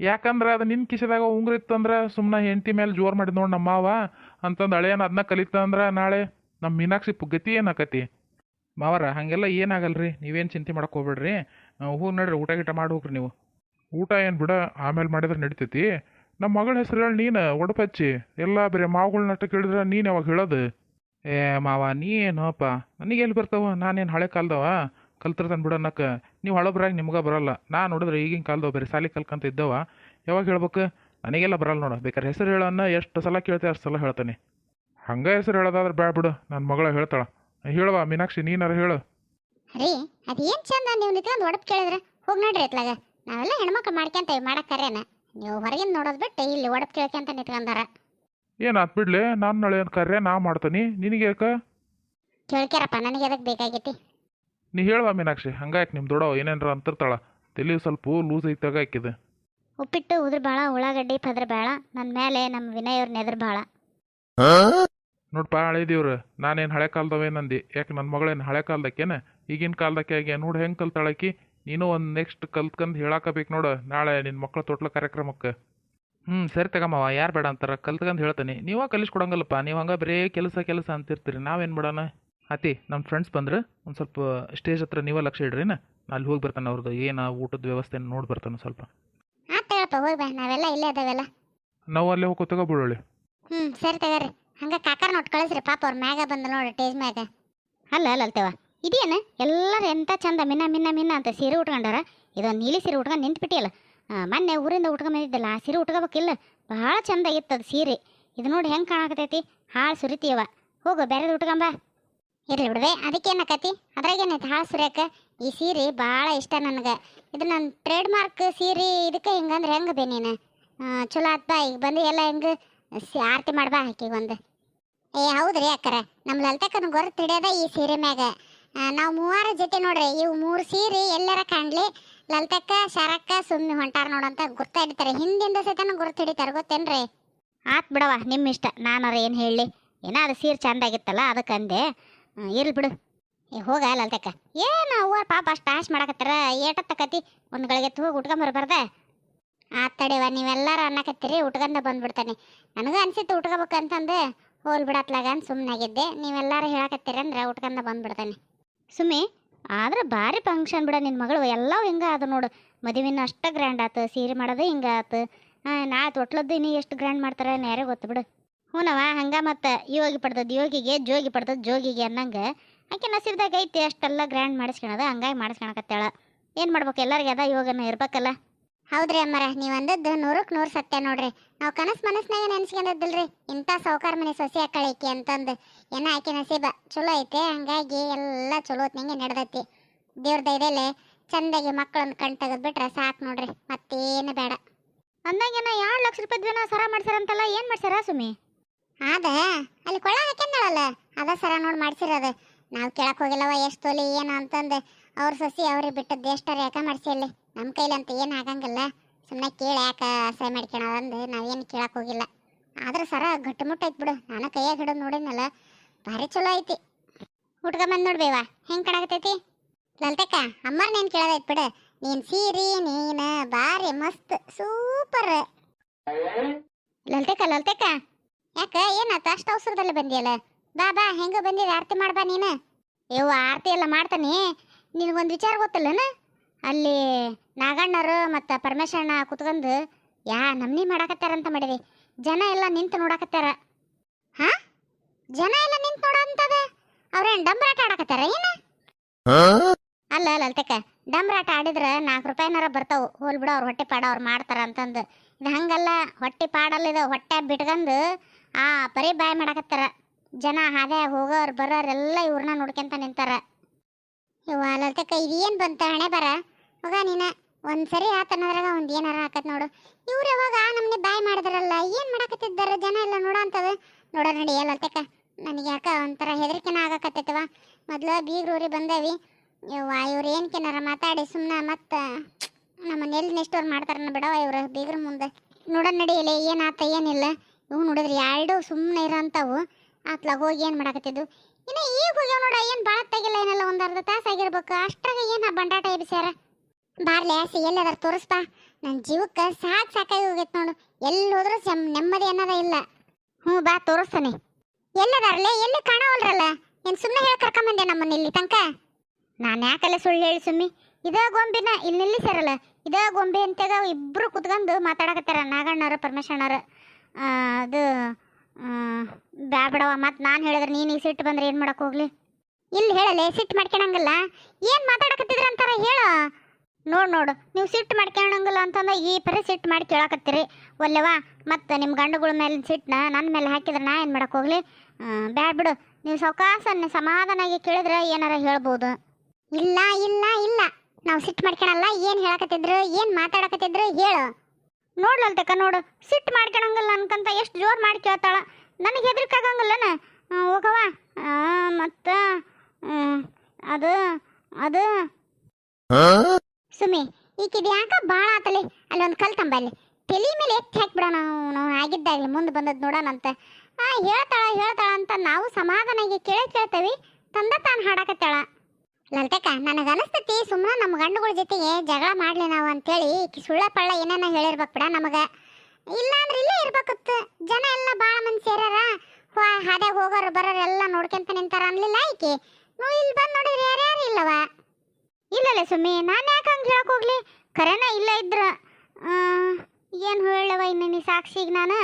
ಯಾಕಂದ್ರೆ ಅದು ನಿನ್ನ ಕಿಸೆದಾಗ ಉಂಗ್ರ ಇತ್ತಂದ್ರೆ ಸುಮ್ಮನೆ ಹೆಂಡತಿ ಮೇಲೆ ಜೋರು ಮಾಡಿದ್ ನೋಡಿ ನಮ್ಮ ಮಾವ ಅಂತಂದು ಹಳೆಯನ ಅದನ್ನ ಕಲಿತಂದ್ರೆ ನಾಳೆ ನಮ್ಮ ಮೀನಾಕ್ಷಿ ಗತಿ ಏನಾಕತಿ. ಮಾವರ ಹಾಗೆಲ್ಲ ಏನಾಗಲ್ರಿ, ನೀವೇನು ಚಿಂತೆ ಮಾಡಕ್ಕೆ ಹೋಗ್ಬೇಡ್ರಿ. ಹೋಗಿ ನಡ್ರಿ, ಊಟ ಗೀಟ ಮಾಡಿ ಹೋಗ್ರಿ ನೀವು. ಊಟ ಏನು ಬಿಡ, ಆಮೇಲೆ ಮಾಡಿದ್ರೆ ನಡಿತೈತಿ. ನಮ್ಮ ಮಗಳ ಹೆಸರು ಹೇಳಿ ನೀನು ಒಡಪಚ್ಚಿ ಎಲ್ಲ ಬೇರೆ ಮಾವುಗಳ ನಟ ಕೇಳಿದ್ರೆ ನೀನು ಯಾವಾಗ ಹೇಳೋದು? ಏ ಮಾವ ನೀ ಏನೋಪ್ಪ, ನನಗೆ ಎಲ್ಲಿ ಬರ್ತಾವ? ನಾನೇನು ಹಳೆ ಕಾಲದವ ಕಲ್ತಿರ್ತಾನೆ ಬಿಡೋನಕ್ಕೆ. ನೀವು ಹಳಬ್ರಾಗಿ ನಿಮ್ಗೆ ಬರಲ್ಲ. ನಾನು ನೋಡಿದ್ರೆ ಈಗಿನ ಕಾಲದವ ಬೇರೆ ಸಾಲಿ ಕಲ್ಕಂತ ಇದ್ದವ. ಯಾವಾಗ ಹೇಳ್ಬೇಕು? ನನಗೆಲ್ಲ ಬರಲ್ಲ ನೋಡು. ಬೇಕಾದ್ರೆ ಹೆಸರು ಹೇಳೋನ್ನ ಎಷ್ಟು ಸಲ ಕೇಳ್ತೇವೆ ಅಷ್ಟು ಸಲ ಹೇಳ್ತಾನೆ. ಹಂಗೆ ಹೆಸರು ಹೇಳೋದಾದ್ರೆ ಬ್ಯಾ ಬಿಡು, ನನ್ನ ಮಗಳ ಹೇಳ್ತಾಳ. ಹೇಳುವ ಮೀನಾಕ್ಷಿ, ನೀನಾರು ಹೇಳು. ರೀ ಅದೇನು ಚಂದ ನೀವು ನಿಂತ್ಕೊಂಡು ಒಡಪ್ ಕೇಳಿದ್ರೆ ಹೋಗಿ ನೋಡ್ರಿ ಇತ್ಲಾಗ. ನಾವೆಲ್ಲ ಹೆಣ್ಮಕ್ಳು ಮಾಡ್ಕೊಂತೇವೆ ಮಾಡಕ್ಕರೇನ, ನೀವು ಹೊರಗಿಂದ ನೋಡೋದು ಬಿಟ್ಟು ಇಲ್ಲಿ ಒಡಪ್ ಕೇಳ್ಕೊಂತ ನಿಂತ್ಕೊಂಡಾರ. ಏನಾತ್ ಬಿಡ್ಲಿ, ನಾನು ನಾಳೆ ಕರ್ರೆ ನಾ ಮಾಡ್ತೀನಿ, ನಿನಗೆ ಯಾಕೆ? ಕೇಳ್ಕ್ಯಾರಪ್ಪ, ನನಗೆ ಅದಕ್ಕೆ ಬೇಕಾಗೈತಿ. ನೀ ಹೇಳುವ ಮೀನಾಕ್ಷಿ, ಹಂಗಾಯ್ತು ನಿಮ್ಮ ದೊಡ್ಡವ ಏನೇನ್ರ ಅಂತಿರ್ತಾಳ. ತಲೆ ಸ್ವಲ್ಪ ಲೂಸ್ ಐತಾಗ ಹಾಕಿದೆ. ಉಪ್ಪಿಟ್ಟು ಉದ್ರ ಬಾಳ, ಉಳ್ಳಾಗಡ್ಡಿ ಪದ್ರ ಬಾಳ, ನನ್ನ ಮೇಲೆ ನಮ್ಮ ವಿನಯ್ ಅವ್ರನ್ನ ಎದ್ರ ಬಾಳ. ನೋಡ್ಪ ಹಳೇದಿವ್ರು, ನಾನೇನು ಹಳೆ ಕಾಲದವೇನಂದು. ಯಾಕೆ ನನ್ನ ಮಗಳೇನು ಹಳೆ ಕಾಲದಕ್ಕೇನ ಈಗಿನ ಕಾಲದಕ್ಕೆ ಆಗಿ ನೋಡಿ ಹೆಂಗೆ ಕಲ್ತಾಳಕಿ. ನೀನು ಒಂದು ನೆಕ್ಸ್ಟ್ ಕಲ್ತ್ಕಂದು ಹೇಳಾಕಬೇಕು ನೋಡು ನಾಳೆ ನಿನ್ನ ಮಕ್ಕಳ ತೊಟ್ಲ ಕಾರ್ಯಕ್ರಮಕ್ಕೆ. ಸರಿ ತಗಮ್ಮವ, ಯಾರು ಬೇಡ ಅಂತಾರೆ, ಕಲ್ತ್ಕಂದು ಹೇಳ್ತೀನಿ. ನೀವಾಗ ಕಲಿಸ್ಕೊಡಂಗಲ್ಲಪ್ಪ, ನೀವು ಹಂಗೆ ಬರೀ ಕೆಲಸ ಅಂತಿರ್ತೀರಿ. ನಾವೇನು ಬಿಡೋಣ. ಅತಿ ನಮ್ಮ ಫ್ರೆಂಡ್ಸ್ ಬಂದ್ರೆ ಒಂದು ಸ್ವಲ್ಪ ಸ್ಟೇಜ್ ಹತ್ರ ನೀವೇ ಲಕ್ಷ ಇಡ್ರಿ. ನಾ ಅಲ್ಲಿ ಹೋಗಿ ಬರ್ತಾನೆ, ಅವ್ರದ್ದು ಏನು ಊಟದ ವ್ಯವಸ್ಥೆ ನೋಡಿ ಬರ್ತಾನೆ ಸ್ವಲ್ಪ. ಆತಳಪ್ಪ, ಹೋಗಿ ಬಾ, ನಾವೆಲ್ಲ ಇಲ್ಲೇ ಅದಾವೆಲ್ಲ. ನಾವು ಅಲ್ಲೇ ಹೋಗಿ ತಗೋಬಿಡೋಳಿ. ಸರಿ ತಗೋರಿ. ಹಂಗೆ ಕಾಕಾರ ನೋಟ್ ಕಳಿಸ್ರಿ, ಪಾಪ ಅವ್ರ ಮ್ಯಾಗ ಬಂದು ನೋಡಿ ಟೇಜ್ ಮ್ಯಾಗ. ಅಲ್ಲ ಅಲ್ತೇವ, ಇದೇನು ಎಲ್ಲರೂ ಎಂಥ ಚಂದ ಮಿನ್ನ ಅಂತ ಸೀರೆ ಉಟ್ಕೊಂಡಾರ. ಇದೊಂದು ನೀಲಿ ಸೀರೆ ಉಟ್ಕೊಂಡು ನಿಂತ್ಬಿಟ್ಟಿಯಲ್ಲ. ಮೊನ್ನೆ ಊರಿಂದ ಉಟ್ಕೊಂಡ್ ಬಂದಿದ್ದಲ್ಲ, ಆ ಸೀರೆ ಉಟ್ಕೋಬೇಕಿಲ್ಲ, ಭಾಳ ಚಂದ ಇತ್ತದ ಸೀರೆ. ಇದು ನೋಡಿ ಹೆಂಗೆ ಕಾಣಕತೈತಿ, ಹಾಳು ಸುರಿತೀಯವ. ಹೋಗು ಬೇರೆದು ಉಟ್ಕೊಂಬ. ಇರ್ಲಿ ಬಿಡ್ವೆ, ಅದಕ್ಕೇನಕತಿ, ಅದ್ರಾಗೇನೈತಿ ಹಾಳು ಸುರಿಯಕ್ಕೆ. ಈ ಸೀರೆ ಭಾಳ ಇಷ್ಟ ನನಗೆ. ಇದು ನನ್ನ ಟ್ರೇಡ್ ಮಾರ್ಕ್ ಸೀರೆ. ಇದಕ್ಕೆ ಹಿಂಗಂದ್ರೆ ಹೆಂಗೆ ಬೇ ನೀನು? ಚಲೋ ಆತ್ ಬಾ, ಈಗ ಬಂದು ಎಲ್ಲ ಹೆಂಗೆ ಆರತಿ ಮಾಡ್ಬಾ ಆಕಿಗೆ ಒಂದು. ಹೌದ್ರಿ ಅಕ್ಕರ, ನಮ್ಮ ಲಲಿತಕ್ಕನ ಗೊರತು ಹಿಡಿಯೋದ ಈ ಸೀರೆ ಮ್ಯಾಗ. ನಾವು ಮೂವಾರ ಜೊತೆ ನೋಡ್ರಿ, ಇವು 3 ಸೀರೆ ಎಲ್ಲರ ಕಾಣ್ಲಿ ಲಲಿತಕ್ಕ ಶರಕ್ಕ ಸುಮ್ಮನೆ ಹೊಂಟಾರ ನೋಡಂತ ಗುರ್ತ ಹಿಡಿತಾರೆ. ಹಿಂದಿಂದ ಸಹಿತನ ಗುರ್ತು ಹಿಡಿತಾರೆ, ಗೊತ್ತೇನ್ರಿ? ಆತ್ ಬಿಡವ, ನಿಮ್ಮ ಇಷ್ಟ. ನಾನಾರ ಏನು ಹೇಳಲಿ, ಏನೋ ಅದು ಸೀರೆ ಚಂದಾಗಿತ್ತಲ್ಲ ಅದಕ್ಕಂದೆ. ಇರ್ಲಿ ಬಿಡು. ಹೋಗ ಲಲಿತಕ್ಕ, ಏನು ಅವ್ವ ಪಾಪ ಅಷ್ಟು ಆಶ್ ಮಾಡಕತ್ತಾರ. ಏಟತ್ತಕತಿ ಒಂದು ಗಳಿಗೆ ಹೋಗಿ ಉಟ್ಕೊಂಬರ್ಬಾರ್ದ? ಆತ್ ತಡಿವ, ನೀವೆಲ್ಲರೂ ಅನ್ನಕತ್ತೀರಿ, ಉಟ್ಕೊಂಡ ಬಂದ್ಬಿಡ್ತಾನೆ. ನನಗೂ ಅನ್ಸಿತ್ತು ಉಟ್ಕೋಬೇಕಂತಂದು, ಹೋಲ್ ಬಿಡತ್ಲಾಗ ಅಂತ ಸುಮ್ಮನಾಗಿದ್ದೆ. ನೀವೆಲ್ಲರೂ ಹೇಳಕತ್ತೀರಿ ಅಂದ್ರೆ ಉಟ್ಕೊಂಡ ಬಂದ್ಬಿಡ್ತಾನೆ. ಸುಮ್ಮಿ ಆದ್ರೆ ಭಾರಿ ಫಂಕ್ಷನ್ ಬಿಡ ನಿನ್ನ ಮಗಳು. ಎಲ್ಲವೂ ಹಿಂಗೆ ಅದು ನೋಡು, ಮದುವೆನೂ ಅಷ್ಟು ಗ್ರ್ಯಾಂಡ್ ಆತು, ಸೀರೆ ಮಾಡೋದು ಹಿಂಗೆ ಆತು. ನಾಳೆ ತೊಟ್ಲದ್ದು ಇನ್ನೂ ಎಷ್ಟು ಗ್ರ್ಯಾಂಡ್ ಮಾಡ್ತಾರೆ ಯಾರೇ ಗೊತ್ತು ಬಿಡು. ಹ್ಞೂನವ, ಹಂಗೆ ಮತ್ತು ಯೋಗಿ ಪಡ್ದದ್ದು ಯೋಗಿಗೆ, ಜೋಗಿ ಪಡ್ದದ್ದು ಜೋಗಿಗೆ ಅನ್ನಂಗೆ ಆಕೆ ನಸೀಬ್ದಾಗ ಐತಿ ಅಷ್ಟೆಲ್ಲ ಗ್ರ್ಯಾಂಡ್ ಮಾಡಿಸ್ಕೊಳೋದು. ಹಂಗಾಗಿ ಮಾಡಿಸ್ಕೊಳಕತ್ತಾಳ. ಏನು ಮಾಡ್ಬೇಕು, ಎಲ್ಲರಿಗೆ ಅದ ಯೋಗನ ಇರ್ಬೇಕಲ್ಲ. ಹೌದ್ರಿ ಅಮ್ಮರ, ನೀವು ಅಂದದ್ದು 100ಕ್ಕೆ 100 ಸತ್ಯ ನೋಡ್ರಿ. ನಾವು ಮನಸ್ನಾಗ ನೆನ್ಸ್ಕೊಂಡದಿಲ್ರಿ ಇಂಥ ಸೌಕಾರ ಮನೆ ಸೊಸೆ ಆಕಳೈಕಿ ಅಂತಂದು. ಏನೋ ಆಕೆ ನಸೀಬ ಚಲೋ ಐತೆ, ಹಂಗಾಗಿ ಎಲ್ಲ ಚಲೋ ಹೊತ್ನಂಗೆ ನಡೆದೈತಿ. ದೇವ್ರ ದಯದಲ್ಲೇ ಚಂದಾಗಿ ಮಕ್ಕಳನ್ನ ಕಣ್ ತೆಗೆದ್ಬಿಟ್ರೆ ಸಾಕು ನೋಡ್ರಿ, ಮತ್ತೇನು ಬೇಡ. ಅಂದಂಗೇನ 2 ಲಕ್ಷ ರೂಪಾಯಿದ್ವೇನೋ ಸರ ಮಾಡ್ಸಾರಂತಲ್ಲ, ಏನು ಮಾಡ್ಸಾರ ಸುಮ್ಮಿ? ಅದ ಅಲ್ಲಿ ಕೊಳ್ಳ ಹಾಕ್ಯಂದಳಲ್ಲ, ಅದ ಸರ ನೋಡಿ ಮಾಡ್ಸಿರೋದು. ನಾವು ಕೇಳಕ್ಕೆ ಹೋಗಿಲ್ಲವ ಎಷ್ಟು ತೊಲಿ ಏನು ಅಂತಂದು. ಅವ್ರ ಸೊಸಿ ಅವ್ರಿಗೆ ಬಿಟ್ಟದ್ದು ಎಷ್ಟರ ಯಾಕೆ ಮಾಡಿಸಿ ಅಲ್ಲಿ. ನಮ್ಮ ಕೈಲಂತ ಏನು ಆಗಂಗಿಲ್ಲ, ಸುಮ್ಮನೆ ಕೇಳಿ ಯಾಕೆ ಅಸಹ್ಯ ಮಾಡ್ಕೊಳಂದು ನಾವೇನು ಕೇಳಕ್ಕೆ ಹೋಗಿಲ್ಲ. ಆದ್ರೆ ಸರ ಗಟ್ಟುಮುಟ್ಟೈತೆ ಬಿಡು, ನಾನು ಕೈಯಾಗ ಹಿಡಿದು ನೋಡಿದ್ನಲ್ಲ, ಭಾರಿ ಚಲೋ ಐತಿ. ಉಟ್ಕೊಂಬಂದು ನೋಡ್ಬೇವ ಹೆಂಗೆ ಕಾಣಕತ್ತೈತಿ. ಲಲಿತಕ್ಕ, ಅಮ್ಮರ್ನೇನು ಕೇಳೋದೈತೆ ಬಿಡು. ನೀನು ಸೀರೆ ನೀನು ಭಾರಿ ಮಸ್ತ್ ಸೂಪರ್. ಲಲಿತಕ್ಕ ಯಾಕೆ ಏನಾಯ್ತು ಅಷ್ಟು ಅವಸರದಲ್ಲಿ ಬಂದಿಯಲ್ಲ? ಬಾ ಬಾ, ಹೆಂಗೆ ಬಂದಿದೆ, ಆರತಿ ಮಾಡ್ಬಾ ನೀನು. ಯವ್ವ ಆರತಿ ಎಲ್ಲ ಮಾಡ್ತಾನೆ. ನಿನಗೊಂದು ವಿಚಾರ ಗೊತ್ತಿಲ್ಲನ? ಅಲ್ಲಿ ನಾಗಣ್ಣರು ಮತ್ತು ಪರಮೇಶ್ವರಣ್ಣ ಕುತ್ಕೊಂಡು ನಮ್ನಿ ಮಾಡಾಕತ್ತಾರಂತ ಮಾಡಿದೆ. ಜನ ಎಲ್ಲ ನಿಂತು ನೋಡಾಕತ್ತಾರ. ಹಾಂ, ಜನ ಎಲ್ಲ ನಿಂತು ನೋಡೋಂಥದ್ದು? ಅವ್ರೇನು ಡಂಬರಾಟ ಆಡಕತ್ತಾರ ಏನು? ಅಲ್ಲ ಲಲಿತಕ್ಕ, ಡಂಬರಾಟ ಆಡಿದ್ರೆ 4 ರೂಪಾಯಿನಾರ ಬರ್ತಾವೆ. ಹೋಲ್ ಬಿಡು, ಅವ್ರು ಹೊಟ್ಟೆ ಪಾಡ ಅವ್ರು ಮಾಡ್ತಾರ ಅಂತಂದು. ಇದು ಹಂಗಲ್ಲ, ಹೊಟ್ಟೆ ಪಾಡಲ್ಲ, ಇದು ಹೊಟ್ಟೆ ಬಿಟ್ಕೊಂಡು ಬರೀ ಬಾಯ್ ಮಾಡಾಕತ್ತಾರ. ಜನ ಹಾದೆ ಹೋಗೋರು ಬರೋರೆಲ್ಲ ಇವ್ರನ್ನ ನೋಡ್ಕೊಂತ ನಿಂತಾರ. ಇವ ಲಲಿತಕ್ಕ, ಇದೇನು ಬಂತ ಹಣೆ ಬರ ಮಗ ನೀನು. ಒಂದು ಸರಿ ಆತನದ್ರಾಗ ಒಂದು ಏನಾರ ಹಾಕತ್ ನೋಡು. ಇವ್ರು ಯಾವಾಗ ನಮ್ಮನೆ ಬಾಯ್ ಮಾಡಿದ್ರಲ್ಲ, ಏನು ಮಾಡಾಕತ್ತಿದ್ದಾರೆ ಜನ ಎಲ್ಲ ನೋಡೋಂಥದ್ದು. ನೋಡೋ ನಡಿ ಲಲಿತಕ್ಕ, ನನಗೆ ಯಾಕೆ ಒಂಥರ ಹೆದರಿಕೆನ ಆಗಕತ್ತೈತವ. ಮೊದಲು ಬೀಗ್ರೂರಿ ಬಂದೇವಿ. ಇವ್ರು ಏನಕ್ಕೆನಾರ ಮಾತಾಡಿ ಸುಮ್ಮನೆ ಮತ್ತೆ ನಮ್ಮನ್ನ ಎಲ್ಲಿ ನೆಕ್ಸ್ಟವ್ರು ಮಾಡ್ತಾರನ್ನ ಬಿಡವ ಇವ್ರು ಬೀಗ್ರ ಮುಂದೆ. ನೋಡೋಣ ನಡಿಯಲ್ಲ ಏನಾತ ಏನಿಲ್ಲ. ಇವು ನೋಡಿದ್ರಿ 2 ಸುಮ್ಮನೆ ಇರೋಂಥವು. ಆತ್ಲಾಗ ಹೋಗಿ ಏನು ಮಾಡಾಕತ್ತಿದ್ದು. ಇನ್ನು ಈಗ ಹೋಗ್ಯಾವ ನೋಡ, ಏನು ಭಾಳ ತೆಗಿಲ್ಲ, ಏನೆಲ್ಲ 1 ಅರ್ಧ ತಾಸು ಆಗಿರ್ಬೇಕು. ಅಷ್ಟ್ರಾಗ ಏನು ಬಂಡಾಟ ಎಬ್ಸ್ಯಾರ. ಬಾರ್ಲೆ ಆಸಿ ಎಲ್ಲದಾರ ತೋರಿಸ್ಬಾ. ನನ್ನ ಜೀವಕ್ಕೆ ಸಾಕಾಗಿ ಹೋಗೈತೆ ನೋಡು. ಎಲ್ಲಿ ಹೋದ್ರೂ ನೆಮ್ಮದಿ ಅನ್ನೋದೇ ಇಲ್ಲ. ಹ್ಞೂ ಬಾ ತೋರಿಸ್ತಾನೆ. ಎಲ್ಲದಾರಲ್ಲೇ, ಎಲ್ಲಿ ಕಾಣವಲ್ರಲ್ಲ? ಏನು ಸುಮ್ಮನೆ ಹೇಳಿ ಕರ್ಕೊಂಬಂದೆ ನಮ್ಮನ್ನ ಇಲ್ಲಿ ತನಕ? ನಾನು ಯಾಕಲ್ಲ ಸುಳ್ಳು ಹೇಳಿ ಸುಮ್ಮಿ? ಇದೇ ಗೊಂಬಿನ ಇಲ್ಲಿ ನಿಲ್ಲಿಸ್ಯಾರಲ್ಲ, ಇದೇ ಗೊಂಬೆ ಅಂತಾಗ ಇಬ್ಬರು ಕುತ್ಕೊಂಡು ಮಾತಾಡಕತ್ತಾರ, ನಾಗಣ್ಣವ್ರು ಪರಮೇಶಣ್ಣವ್ರು. ಅದು ಬ್ಯಾಡವ, ಮತ್ತು ನಾನು ಹೇಳಿದ್ರೆ ನೀನು ಸಿಟ್ಟು ಬಂದ್ರೆ ಏನು ಮಾಡಕ್ಕೆ ಹೋಗ್ಲಿ? ಇಲ್ಲಿ ಹೇಳಲ್ಲ, ಸಿಟ್ಟು ಮಾಡ್ಕೊಳಂಗಿಲ್ಲ. ಏನು ಮಾತಾಡಕತ್ತಿದ್ರ ಅಂತಾರ ಹೇಳು. ನೋಡು ನೀವು ಸಿಟ್ಟು ಮಾಡ್ಕೊಳಂಗಿಲ್ಲ ಅಂತಂದ್ರೆ ಈ ಪರಿ ಸಿಟ್ಟು ಮಾಡಿ ಕೇಳಕತ್ತೀರಿ ಒಲ್ಲೆವಾ. ಮತ್ತು ನಿಮ್ಮ ಗಂಡುಗಳ ಮೇಲೆ ಸಿಟ್ಟನ್ನ ನನ್ನ ಮೇಲೆ ಹಾಕಿದ್ರೆ ನಾ ಏನು ಮಾಡಕ್ಕೆ ಹೋಗ್ಲಿ? ಬ್ಯಾಡ್ ಬಿಡು, ನೀವು ಸಾವಕಾಶ ಸಮಾಧಾನಾಗಿ ಕೇಳಿದ್ರೆ ಏನಾರ ಹೇಳ್ಬೋದು. ಇಲ್ಲ ಇಲ್ಲ ಇಲ್ಲ, ನಾವು ಸಿಟ್ಟು ಮಾಡ್ಕೊಳಲ್ಲ. ಏನು ಹೇಳಕತ್ತಿದ್ರು, ಏನು ಮಾತಾಡಕತ್ತಿದ್ರು ಹೇಳು. ನೋಡ್ಲಲ್ತಕ್ಕ, ನೋಡು ಸಿಟ್ಟು ಮಾಡ್ಕೊಳಂಗಿಲ್ಲ ಅನ್ಕಂತ ಎಷ್ಟು ಜೋರು ಮಾಡಿ ಕೇಳ್ತಾಳ. ನನಗೆ ಹೆದರಿಕಾಗಂಗಿಲ್ಲನ ಹೋಗವ. ಮತ್ತು ಅದು ಅದು ಸುಮ್ಮಿ ಈಕಿದು ಯಾಕೆ ಭಾಳ ಆತಲಿ. ಅಲ್ಲೊಂದು ಕಲ್ ತಂಬಲ್ಲಿ ತಲೆ ಮೇಲೆ ಎತ್ತಿ ಹಾಕ್ಬಿಡೋಣ, ನಾವು ಆಗಿದ್ದಾಗಲಿ ಮುಂದೆ ಬಂದದ್ದು ನೋಡೋಣಂತ. ಹೇಳ್ತಾಳ ಅಂತ ನಾವು ಸಮಾಧಾನಾಗಿ ಕೇಳ್ತೇವೆ. ತಂದ ತಾನು ಹಾಡಕತ್ತಾಳ. ಲಲ್ತಕ್ಕ, ನನಗೆ ಅನಿಸ್ತತಿ ಸುಮ್ಮನೆ ನಮ್ಮ ಗಂಡುಗಳ ಜೊತೆಗೆ ಜಗಳ ಮಾಡಲಿ ನಾವು ಅಂತೇಳಿ ಸುಳ್ಳ ಪಳ್ಳ ಏನೇನ ಹೇಳಿರ್ಬೇಕು ಬಿಡ ನಮಗೆ. ಇಲ್ಲಾಂದ್ರೆ ಇಲ್ಲೇ ಇರ್ಬೇಕತ್ತು. ಜನ ಎಲ್ಲ ಭಾಳ ಮಂದಿ ಸೇರ್ಯಾರ, ಹಾದ್ಯಾಗ ಹೋಗೋರು ಬರೋರು ಎಲ್ಲ ನೋಡ್ಕೊಂತ ನಿಂತಾರ ಅನ್ಲಿಲ್ಲ ಈಕಿ. ನೀವು ಇಲ್ಲಿ ಬಂದು ನೋಡಿದ್ರೆ ಯಾರ್ಯಾರು ಇಲ್ಲವ? ಇಲ್ಲಲ್ಲ ಸುಮ್ಮಿ, ನಾನು ಯಾಕೆ ಹಂಗೆ ಹೇಳಕ್ಕೆ ಹೋಗ್ಲಿ? ಖರೇನ ಇಲ್ಲ ಇದ್ರ ಏನು ಹೇಳವ ಇನ್ನು ನೀ ಸಾಕ್ಷಿಗೆ ನಾನು.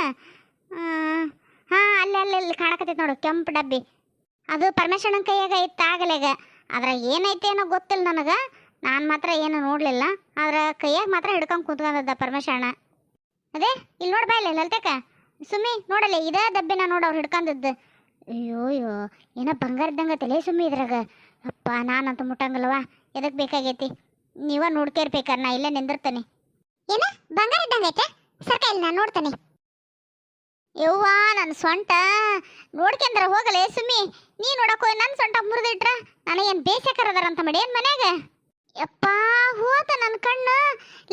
ಹಾಂ ಅಲ್ಲಿ ಕಾಣಕತ್ತೈತೆ ನೋಡು ಕೆಂಪು ಡಬ್ಬಿ. ಅದು ಪರಮೇಶ್ವರನ ಕೈಯಾಗ ಇತ್ತು ಆಗಲೆಗ. ಅದ್ರ ಏನೈತೆ ಏನೋ ಗೊತ್ತಿಲ್ಲ ನನಗೆ, ನಾನು ಮಾತ್ರ ಏನು ನೋಡಲಿಲ್ಲ. ಆದ್ರೆ ಕೈಯಾಗ ಮಾತ್ರ ಹಿಡ್ಕೊಂಡು ಕುಂತ್ಕೊಂಡದ ಪರಮೇಶ್ವರನ. ಅದೇ ಇಲ್ಲಿ ನೋಡಿ ಬಾಯಿಲ್ಲ ಲಲ್ತಕ್ಕ ಸುಮ್ಮಿ, ನೋಡಲ್ಲ ಇದೇ ಡಬ್ಬಿನ ನೋಡಿ ಅವ್ರು ಹಿಡ್ಕೊಂಡಿದ್ದು. ಅಯ್ಯೋ ಏನೋ ಬಂಗಾರ ಇದ್ದಂಗೆ ತಲೆ ಸುಮ್ಮಿ ಇದ್ರಾಗ. ಅಪ್ಪ ನಾನಂತೂ ಮುಟ್ಟಂಗಲ್ವ, ಎದಕ್ಕೆ ಬೇಕಾಗೈತಿ? ನೀವ ನೋಡ್ಕೇರ್ಬೇಕಾರೆ ನಾ ಇಲ್ಲೇ ನಿಂದಿರ್ತಾನೆ. ಏನ ಬಂಗಾರ ಇದ್ದಂಗೈತೆ? ಸರ್ಕ ಇಲ್ಲಿ ನಾನು ನೋಡ್ತಾನೆ. ಯವ್ವ ನನ್ನ ಸೊಂಟ ನೋಡ್ಕೊಂಡ್ರ ಹೋಗಲೇ ಸುಮ್ಮಿ. ನೀ ನೋಡಕ್ಕೋ ನನ್ನ ಸೊಂಟ ಮುರಿದಿಟ್ರ ನನಗೇನು ಬೇಸಕರದಾರಂತ ಮಾಡಿ ಏನು ಮನ್ಯಾಗ? ಯಪ್ಪ ಹೋತ ನನ್ನ ಕಣ್ಣು.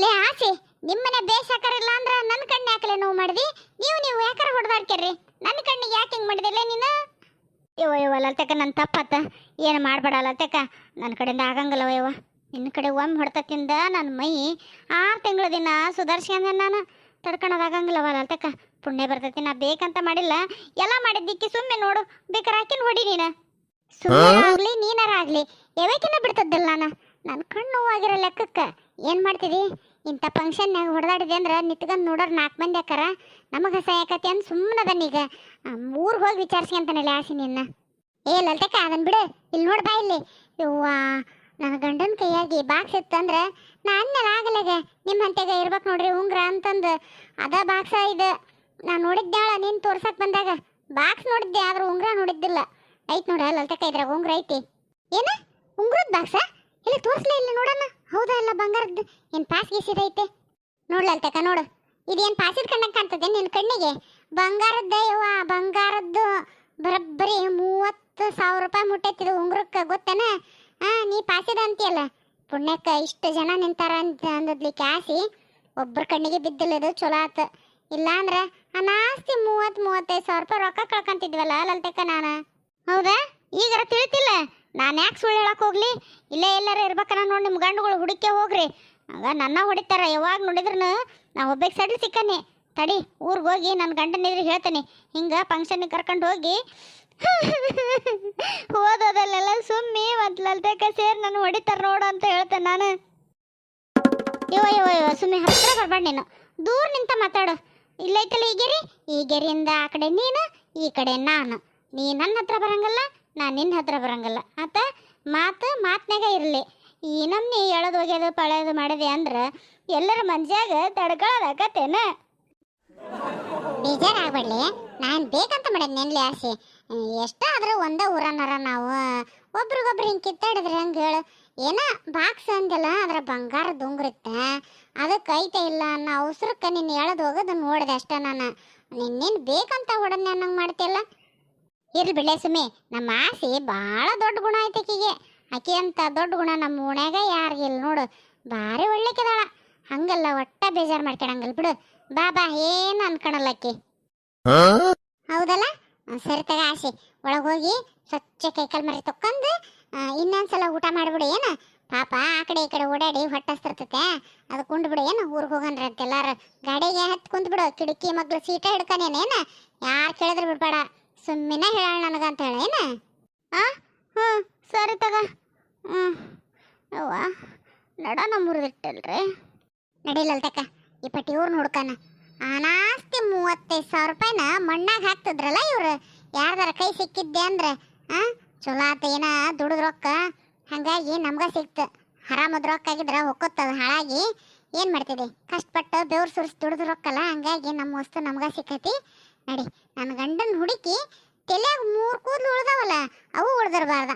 ಲೇ ಆಸೆ, ನಿಮ್ಮನೆ ಬೇಸಕರಿಲ್ಲ ಅಂದ್ರೆ ನನ್ನ ಕಣ್ಣು ಯಾಕಲೆ ನೋವು ಮಾಡಿದಿ? ನೀವು ಯಾಕಾರ ಹೊಡೆದಾಡ್ಕ್ಯಾರ್ರಿ? ನನ್ನ ಕಣ್ಣಿಗೆ ಯಾಕೆ ಹಿಂಗೆ ಮಾಡಿದಿಲ್ಲ ನೀನು? ಯವ್ವ ಲಲ್ತಕ್ಕ, ನನ್ನ ತಪ್ಪತ್ತ. ಏನು ಮಾಡಬೇಡ ಲಲ್ತಕ್ಕ, ನನ್ನ ಕಡೆಯಿಂದ ಆಗಂಗಲ್ಲವ ಯವ್ವ. ನಿನ್ನ ಕಡೆ ಒಮ್ಮೆ ಹೊಡ್ತಕ್ಕಿಂದ ನನ್ನ ಮೈ 6 ತಿಂಗಳ ದಿನ ಸುಧಾರಿಸ್ಕೊಂಡೆ ನಾನು. ತಡ್ಕೊಳೋದಾಗಂಗಿಲ್ಲವ ಲಲ್ತಕ್ಕ. ಪುಣ್ಯ ಬರ್ತೈತಿ, ನಾ ಬೇಕಂತ ಮಾಡಿಲ್ಲ, ಎಲ್ಲ ಮಾಡಿದ್ದಿಕ್ಕಿ. ಸುಮ್ಮನೆ ನೋಡು, ಬೇಕಾರೆ ಹಾಕಿನ ಹೊಡಿ ನೀನು. ಸುಮ್ಮನೆ ಆಗಲಿ ನೀನಾರ ಆಗಲಿ ಯಾವಕ್ಕಿನ್ನ ಬಿಡ್ತದ್ದಿಲ್ಲ ನಾನು. ನನ್ನ ಕಣ್ಣು ನೋವಾಗಿರೋ ಲೆಕ್ಕಕ್ಕೆ ಏನು ಮಾಡ್ತಿದಿ? ಇಂಥ ಫಂಕ್ಷನ್ನಾಗ ಹೊಡೆದಾಡಿದೆ ಅಂದ್ರೆ ನಿತ್ಕೊಂಡು ನೋಡೋರು 4 ಮಂದಿ ಯಾಕಾರ ನಮಗೆ ಸಹಾಯಕತಿ ಅಂತ ಸುಮ್ಮನದನ್ನೀಗ. ಊರಿಗೆ ಹೋಗಿ ವಿಚಾರಿಸ್ಕೊಂತಾನಲ್ಲ ಆಸೆ ನಿನ್ನ. ಏ ಲಲ್ತಕ್ಕ ಅದನ್ನು ಬಿಡು, ಇಲ್ಲಿ ನೋಡಿ ಬಾ ಇಲ್ಲಿ. ಯವ್ವ ನನ್ನ ಗಂಡನ ಕೈಯಾಗಿ ಬಾಕ್ಸ್ ಇತ್ತಂದ್ರೆ ನಾನು ಆಗಲಾಗ ನಿಮ್ಮ ಹಂತೆಗ ಇರ್ಬೇಕು ನೋಡ್ರಿ ಉಂಗ್ರ ಅಂತಂದು. ಅದ ಬಾಕ್ಸ ಇದು ನಾನು ನೋಡಿದ್ದಾಳ ನೀನು ತೋರ್ಸಕ್ಕೆ ಬಂದಾಗ. ಬಾಕ್ಸ್ ನೋಡಿದ್ದೆ ಆದ್ರೆ ಉಂಗ್ರ ನೋಡಿದ್ದಿಲ್ಲ. ಐತೆ ನೋಡ ಲಲ್ತಕ್ಕ, ಇದ್ರಾಗ ಉಂಗ್ರ ಐತಿ. ಏನ ಉಂಗ್ರದ ಬಾಕ್ಸ? ಇಲ್ಲಿ ತೋರಿಸ್ಲೇ ಇಲ್ಲ ನೋಡೋಣ. ಹೌದಾ ಇಲ್ಲ ಬಂಗಾರದ್ದು? ಏನು ಪಾಸ್ ಗೀಸಿದೈತೆ ನೋಡ್ಲಲ್ತಕ್ಕ, ನೋಡು. ಇದೇನು ಪಾಸಿದ ಕಣ್ಣಂಗೆ ಕಾಣ್ತದೆ ನಿನ್ನ ಕಣ್ಣಿಗೆ? ಬಂಗಾರದ್ದೇ ಯವ್ವ, ಬಂಗಾರದ್ದು. ಬರೋಬ್ಬರಿ 30,000 ರೂಪಾಯಿ ಮುಟ್ಟೈತಿದು ಉಂಗ್ರಕ್ಕೆ, ಗೊತ್ತೇನ? ನೀ ಪಾಸಿದ ಅಂತೀಯಲ್ಲ. ಪುಣ್ಯಕ್ಕೆ ಇಷ್ಟು ಜನ ನಿಂತಾರ ಅಂತ ಅಂದದ್ಲಿಕ್ಕೆ ಆಸಿ ಒಬ್ಬರ ಕಣ್ಣಿಗೆ ಬಿದ್ದಿಲ್ಲದು ಚಲೋ ಆತ. ಇಲ್ಲಾಂದ್ರೆ ಅನಾಸ್ತಿ 30-35 ರೂಪಾಯಿ ರೊಕ್ಕ ಕಳ್ಕೊಂತಿದ್ವಲ್ಲ ಲಲ್ತಕ್ಕ ನಾನು. ಹೌದಾ? ಈಗಾರ ತಿಳಿತಿಲ್ಲ. ನಾನು ಯಾಕೆ ಸುಳ್ಳು ಹೇಳಕ್ಕೆ ಹೋಗ್ಲಿ? ಇಲ್ಲೇ ಎಲ್ಲಾರ ಇರ್ಬೇಕನ್ನ ನೋಡಿ ನಿಮ್ಮ ಗಂಡುಗಳು ಹುಡುಕಿ ಹೋಗ್ರಿ. ಆಗ ನನ್ನ ಹೊಡಿತಾರ. ಯಾವಾಗ ನೋಡಿದ್ರು ನಾ ಒಬ್ಬಕ್ಕೆ ಸಡ್ಲು ಸಿಕ್ಕನೆ. ತಡಿ ಊರಿಗೆ ಹೋಗಿ ನನ್ನ ಗಂಡನಿದ್ರೆ ಹೇಳ್ತಾನೆ, ಹಿಂಗೆ ಫಂಕ್ಷನ್ಗೆ ಕರ್ಕೊಂಡು ಹೋಗಿ ಓದೋದಲ್ಲೆಲ್ಲ ಸುಮ್ಮಿ ಮತ್ತು ಲಲ್ತಕ್ಕ ಸೇರಿ ನಾನು ಹೊಡಿತಾರ ನೋಡು ಅಂತ ಹೇಳ್ತೇನೆ ನಾನು. ಯೋ ಸುಮ್ಮನೆ ಹತ್ರ ಬರ್ಬೇಡ ನೀನು, ದೂರ ನಿಂತ ಮಾತಾಡು. ಇಲ್ಲೈತಲ್ಲ ಈ ಗೆರೆಯಿಂದ ಆ ಕಡೆ ನೀನು, ಈ ಕಡೆ ನಾನು. ನೀ ನನ್ನ ಹತ್ರ ಬರಂಗಲ್ಲ, ನಾನು ನಿನ್ನ ಹತ್ರ ಬರಂಗಲ್ಲ. ಆತ ಮಾತನಾಗ ಇರಲಿ. ಈ ನಮ್ಮನೆ ಎಳದು ಒಗೆಯೋದು ಪಳೆಯೋದು ಮಾಡಿದೆ ಅಂದ್ರೆ ಎಲ್ಲರ ಮನ್ಸಾಗ ತಡ್ಕೊಳ್ಳೋದಾಕತ್ತೇನ? ಬೇಜಾರಾಗ್ಬೇಡ್ಲಿ, ನಾನು ಬೇಕಂತ ಮಾಡಿದ್ ನೆನ್ಲಿ ಆಸೆ. ಎಷ್ಟಾದ್ರೂ ಒಂದೇ ಊರನ್ನಾರ ನಾವು, ಒಬ್ರಿಗೊಬ್ರು ಹಿಂಗೆ ಕಿತ್ತಾಡಿದ್ರೆ ಹಂಗೆ ಹೇಳು. ಏನ ಬಾಕ್ಸ್ ಅಂದಲ್ಲ, ಅದ್ರ ಬಂಗಾರದ ಉಂಗ್ರಿತ್ತ, ಅದಕ್ಕೆ ಐತೆ ಇಲ್ಲ ಅನ್ನೋ ಅವಸರಕ್ಕೆ ನಿನ್ನ ಎಳದು ಹೋಗೋದು ನೋಡಿದೆ ಅಷ್ಟೇ ನಾನು. ನಿನ್ನೇನು ಬೇಕಂತ ಹೊಡೆದ್ ಅನ್ನಂಗೆ ಮಾಡ್ತಿಲ್ಲ. ಇರ್ಲಿ ಬಿಡ್ಲೆ ಸುಮ್ಮಿ, ನಮ್ಮ ಆಸೆ ಭಾಳ ದೊಡ್ಡ ಗುಣ ಐತೆ ಆಕಿಗೆ. ಆಕೆ ಅಂತ ದೊಡ್ಡ ಗುಣ ನಮ್ಮ ಓಣ್ಯಾಗ ಯಾರಿಗಿಲ್ಲ ನೋಡು. ಭಾರಿ ಒಳ್ಳೆಕಿದಾಳ. ಹಂಗಲ್ಲ ಒಟ್ಟ ಬೇಜಾರು ಮಾಡ್ಕೊಳಂಗಲ್ಲ ಬಿಡು. ಬಾ ಏನು ಅನ್ಕೊಳಲ್ಲ ಆಕಿ. ಹೌದಲ್ಲ? ಸರಿ ತಗ ಆಸೆ, ಒಳಗೆ ಹೋಗಿ ಸ್ವಚ್ಛ ಕೈಕಾಲು ಮರಿ ತೊಕ್ಕೊಂಡು ಇನ್ನೊಂದ್ಸಲ ಊಟ ಮಾಡಿಬಿಡು. ಏನು ಪಾಪ ಆ ಕಡೆ ಈ ಕಡೆ ಓಡಾಡಿ ಹೊಟ್ಟಸ್ತಿರ್ತತೆ. ಅದು ಕುಂಡ್ ಬಿಡು ಏನು ಊರಿಗೆ ಹೋಗನ್ರಿ ಅಂತ ಎಲ್ಲಾರ ಗಾಡಿಗೆ ಹತ್ತು ಕುಂತ್ ಬಿಡು. ಕಿಟಕಿ ಮಗ್ಳು ಸೀಟ ಹಿಡ್ಕನೇನೇನ ಯಾರು ಕೇಳಿದ್ರು ಬಿಡ್ಬೇಡ. ಸುಮ್ಮಿನ ಹೇಳ ನನಗಂತ ಹೇಳಿ ಏನ. ಆ ಹ್ಞೂ ಸರಿ ತಗ. ಹ್ಞೂ ಅವ್ವ ನಡ ನಮ್ಮೂರದಿಟ್ಟಲ್ರಿ. ನಡಿಲಲ್ತಕ್ಕ ಈ ಪಟ್ಟಿ ಇವ್ರು ನೋಡ್ಕನ ಅನಾಸ್ತಿ 35,000 ರೂಪಾಯಿನ ಮಣ್ಣಾಗ ಹಾಕ್ತಿದ್ರಲ್ಲ ಇವ್ರು. ಯಾರ್ದಾರ ಕೈ ಸಿಕ್ಕಿದ್ದೆ ಅಂದ್ರೆ ಚಲೋ ಆತ ಏನ ದುಡಿದ ರೊಕ್ಕ. ಹಾಗಾಗಿ ನಮ್ಗ ಸಿಕ್ತು. ಹರಾಮದ ರೊಕ್ಕ ಆಗಿದ್ರೆ ಹೊಕ್ಕೊತ್ತದ ಹಾಳಾಗಿ. ಏನು ಮಾಡ್ತಿದ್ದೆ ಕಷ್ಟಪಟ್ಟು ಬೆವ್ರು ಸುರಿಸಿ ದುಡಿದ ರೊಕ್ಕಲ್ಲ. ಹಂಗಾಗಿ ನಮ್ಮ ವಸ್ತು ನಮ್ಗ ಸಿಕ್ಕತಿ. ನಡಿ ನನ್ನ ಗಂಡನ ಹುಡುಕಿ ತಲೆಯಾಗ 3 ಕೂದಲು ಉಳ್ದವಲ್ಲ ಅವು ಉಳ್ದಿರ್ಬಾರ್ದ.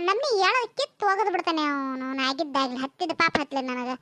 ನಮ್ಮಿ ಹೇಳೋದು ಕಿತ್ತು ಒಗದು ಬಿಡ್ತಾನೆ ಅವನು. ಆಗಿದ್ದಾಗಲಿ ಹತ್ತಿದ ಪಾಪ ಹತ್ತಲೆ ನನಗೆ.